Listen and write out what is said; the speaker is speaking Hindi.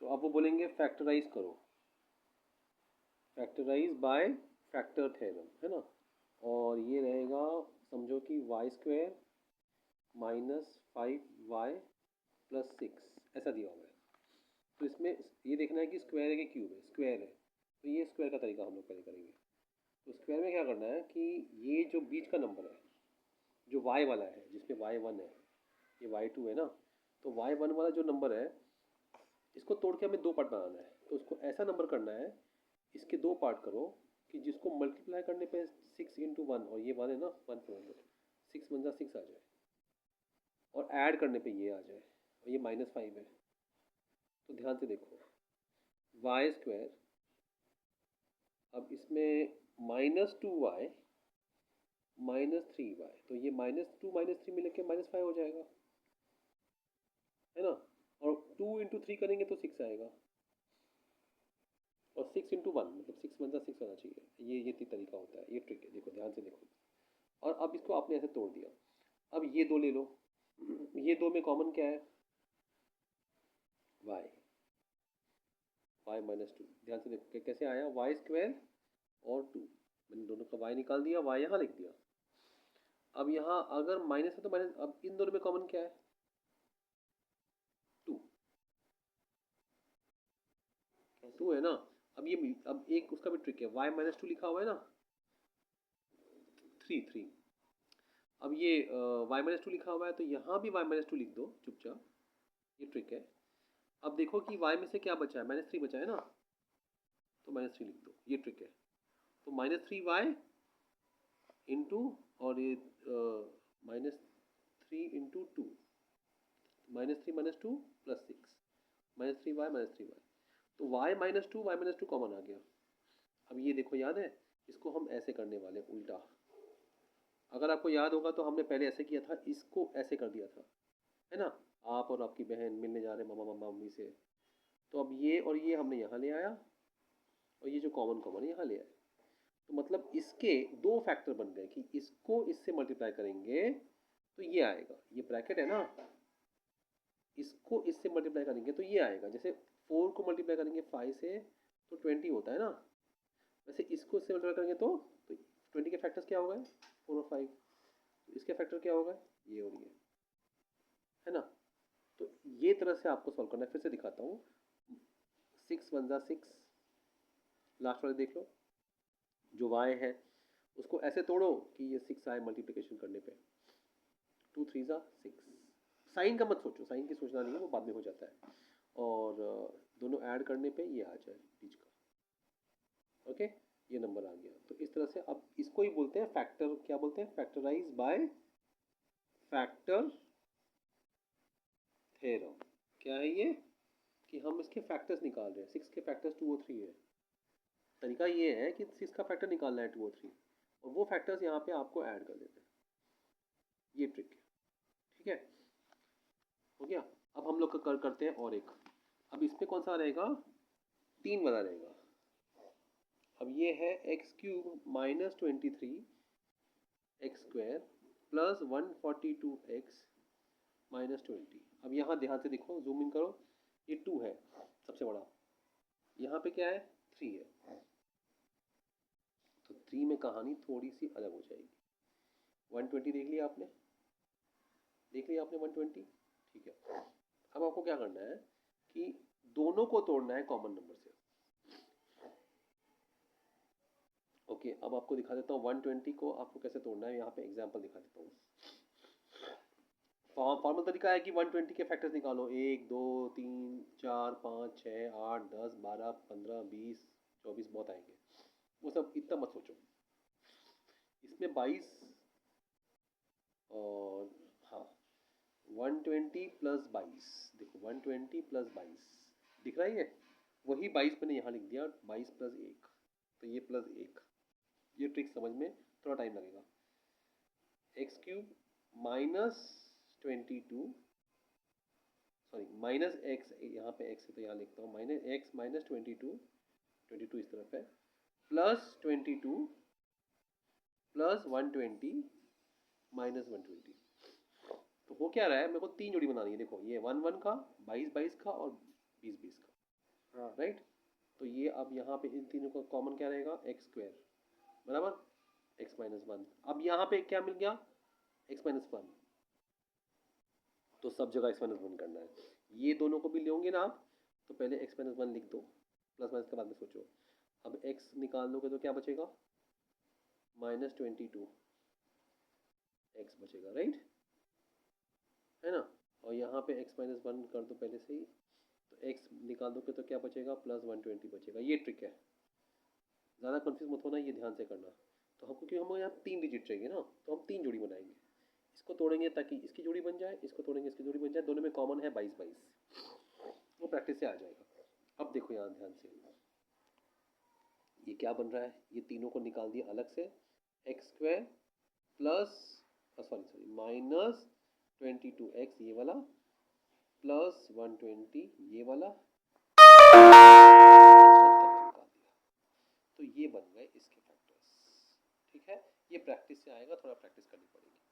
तो अब वो बोलेंगे फैक्टराइज करो, फैक्टराइज बाय फैक्टर थ्योरम, है ना। और ये रहेगा, समझो कि Y square minus 5y plus 6 ऐसा दिया हुआ है। तो इसमें ये देखना है कि स्क्वायर है कि क्यूब है। स्क्वायर है तो ये स्क्वायर का तरीका हम लोग पहले करेंगे। तो स्क्वायर में क्या करना है कि ये जो बीच का नंबर है, जो y वाला है, जिसमें y1 है, ये y2 है ना, तो y1 वाला जो नंबर है, इसको तोड़ के हमें दो पार्ट बनाना है। तो उसको ऐसा नंबर करना है, इसके दो पार्ट करो कि जिसको मल्टीप्लाई करने पे 6 × 1, और ये 1 है ना, 1 समझ लो, 6 × 6 आ जाए, और ऐड करने पे ये आ जाए, और ये -5 है। तो ध्यान से देखो, वाई स्क्वायर, अब इसमें -2y -3y, तो ये -2 -3 मिल के -5 हो जाएगा, है ना। और 2 × 3 करेंगे तो 6 आएगा, और 6 × 1 मतलब 6 × 6 होना चाहिए। ये तरीका होता है, ये ट्रिक है, देखो ध्यान से देखो। और अब इसको आपने ऐसे तोड़ दिया। अब ये दो ले लो, ये दो में कॉमन क्या है, y, y -2। ध्यान से देखो कैसे आया, वाई स्क्वायर और 2, मैंने दोनों का y निकाल दिया, y यहाँ लिख दिया। अब यहाँ अगर माइनस है तो माइनस, अब इन दोनों में कॉमन क्या है, 2 है ना। अब एक उसका भी ट्रिक है, y -2 लिखा हुआ है ना, 3 अब ये y -2 लिखा हुआ है, तो यहाँ भी y -2 लिख दो चुपचाप, ये ट्रिक है। अब देखो कि y में से क्या बचा है, -3 बचा है ना, तो -3 लिख दो, ये ट्रिक है। तो -3y इंटू, और ये -3 × 2, -3 -2 + 6, -3y -3y, तो y -2 कॉमन आ गया। अब ये देखो याद है, इसको हम ऐसे करने वाले उल्टा। अगर आपको याद होगा तो हमने पहले ऐसे किया था, इसको ऐसे कर दिया था, है ना। आप और आपकी बहन मिलने जा रहे हैं मामा मम्मी से, तो अब ये और ये हमने यहाँ ले आया, और ये जो कॉमन यहाँ ले आए। तो मतलब इसके दो फैक्टर बन गए कि इसको इससे मल्टीप्लाई करेंगे तो ये आएगा, ये ब्रैकेट है ना, इसको इससे मल्टीप्लाई करेंगे तो ये आएगा। जैसे 4 को मल्टीप्लाई करेंगे 5 से तो 20 होता है ना, वैसे इसको इससे मल्टीप्लाई करेंगे तो 20 के फैक्टर्स क्या हो गए, 4 और 5, तो इसके फैक्टर क्या होगा, ये और ये, है ना। तो ये तरह से आपको सॉल्व करना है। फिर से दिखाता हूँ, 6 × 1 = 6, लास्ट वाले देख लो, जो y है उसको ऐसे तोड़ो कि ये 6 आए मल्टीप्लिकेशन करने पे, 2 × 3 = 6। साइन का मत सोचो, साइन की सोचना नहीं है, वो बाद में हो जाता है। और दोनों ऐड करने पे ये आ जाए बीच का, ओके, ये नंबर आ गया। तो इस तरह से अब इसको ही बोलते हैं फैक्टर, क्या बोलते हैं, फैक्टराइज बाय फैक्टर थ्योरम। क्या है ये, कि हम इसके फैक्टर्स निकाल रहे हैं। 6 के फैक्टर्स 2 और 3 है। तरीका ये है कि 6 का फैक्टर निकालना है 2 और 3, और वो फैक्टर्स यहाँ पे आपको ऐड कर देते हैं, ये ट्रिक है, ठीक है, हो गया। अब हम लोग करते हैं और एक। अब इस पे कौन सा रहेगा, 3 वाला रहेगा। अब ये है x³ -23 x² + 142x -20। अब यहाँ ध्यान से देखो, जूम इन करो, ये 2 है सबसे बड़ा, यहाँ पे क्या है, 3 है। तो 3 में कहानी थोड़ी सी अलग हो जाएगी। 120 देख लिया आपने, 120, ठीक है। अब आपको क्या करना है कि दोनों को तोड़ना है कॉमन नंबर से। ओके, अब आपको दिखा देता हूँ 120 को आपको कैसे तोड़ना है, यहाँ पे एग्जांपल दिखा देता हूँ। फॉर्मल तरीका है कि 120 के फैक्टर्स निकालो, 1 2 3 4 5 6 8 10 12 15 20 24, बहुत आएंगे, वो सब इतना मत सोचो। इसमें 22 और हाँ 120 + 22, देखो 120 + 22 दिख रहा है, ये वही 22 मैंने यहाँ लिख दिया, 22 + 1, तो ये +1। ये ट्रिक समझ में थोड़ा टाइम लगेगा। x³ -22, सॉरी -x, यहाँ पे x है तो यहाँ लिखता हूँ, -x -22, 22 इस तरफ है, +22 + 120 -120। तो हो क्या रहा है, मेरे को 3 जोड़ी बनानी है। देखो ये 1 1 का, 22 22 का, और 20 20 का। हाँ राइट। तो ये अब यहाँ पे इन तीनों का कॉमन क्या रहेगा, एक्स स्क्वायर बराबर एक्स माइनस वन। अब यहाँ पे क्या मिल गया, एक्स माइनस वन, तो सब जगह एक्स माइनस वन करना है। ये दोनों को भी लोगे ना आप, तो पहले एक्स माइनस वन लिख दो, प्लस माइनस के बाद में सोचो। अब एक्स निकाल दोगे तो क्या बचेगा, -22 एक्स बचेगा, राइट है ना। और यहाँ पे एक्स माइनस वन कर दो पहले से ही, तो एक्स निकाल दोगे तो क्या बचेगा, +120 बचेगा। ये ट्रिक है, ज़्यादा कंफ्यूज मत होना, ये ध्यान से करना। तो हमको क्यों, हमें यहाँ 3 डिजिट चाहिए ना, तो हम 3 जोड़ी बनाएंगे। इसको तोड़ेंगे ताकि इसकी जोड़ी बन जाए, इसको तोड़ेंगे इसकी जोड़ी बन जाए, दोनों में कॉमन है 22 वो प्रैक्टिस से आ जाएगा। अब देखो यहाँ ध्यान से, ये क्या बन रहा है, ये तीनों को निकाल दिया अलग से, x square plus sorry -22x ये वाला +120 ये वाला, तो ये बन गए इसके फैक्टर्स। ठीक है, ये प्रैक्टिस से आएगा, थोड़ा प्रैक्टिस करनी पड़ेगी।